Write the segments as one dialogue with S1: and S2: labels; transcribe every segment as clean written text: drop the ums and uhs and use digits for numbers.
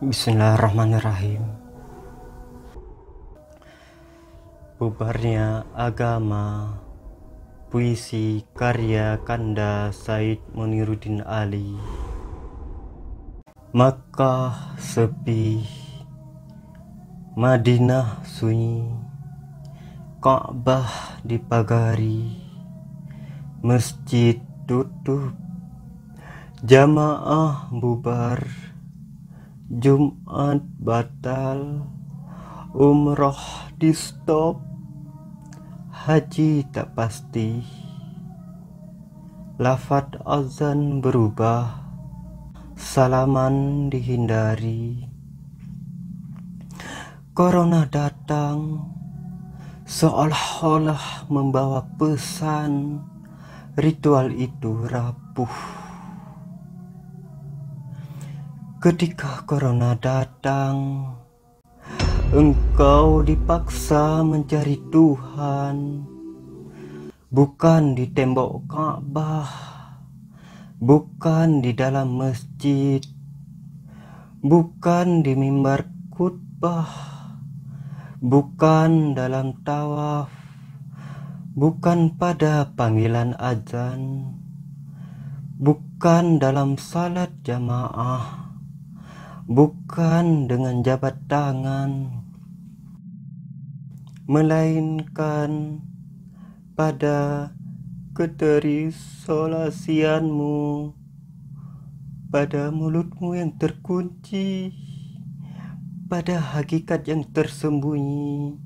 S1: Bismillahirrahmanirrahim. Bubarnya agama. Puisi karya Kanda Said Muniruddin Ali. Makkah sepi, Madinah sunyi, Ka'bah dipagari, masjid tutup, jamaah bubar, Jumat batal, umroh di stop, haji tak pasti, lafaz azan berubah, salaman dihindari. Corona datang seolah-olah membawa pesan, ritual itu rapuh. Ketika corona datang, engkau dipaksa mencari Tuhan, bukan di tembok Ka'bah, bukan di dalam masjid, bukan di mimbar khutbah, bukan dalam tawaf, bukan pada panggilan azan, bukan dalam salat jamaah, bukan dengan jabat tangan, melainkan pada keterisolasianmu, pada mulutmu yang terkunci, pada hakikat yang tersembunyi.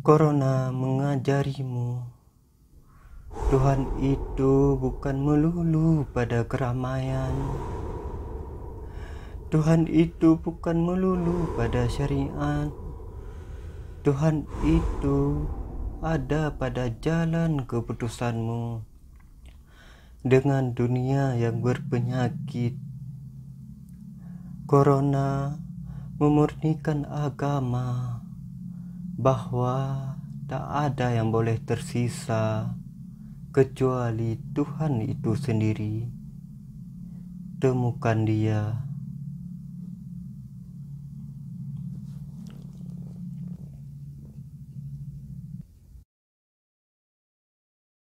S1: Corona mengajarimu, Tuhan itu bukan melulu pada keramaian. Tuhan itu bukan melulu pada syariat. Tuhan itu ada pada jalan keputusanmu dengan dunia yang berpenyakit. Corona memurnikan agama bahwa tak ada yang boleh tersisa kecuali Tuhan itu sendiri. Temukan Dia.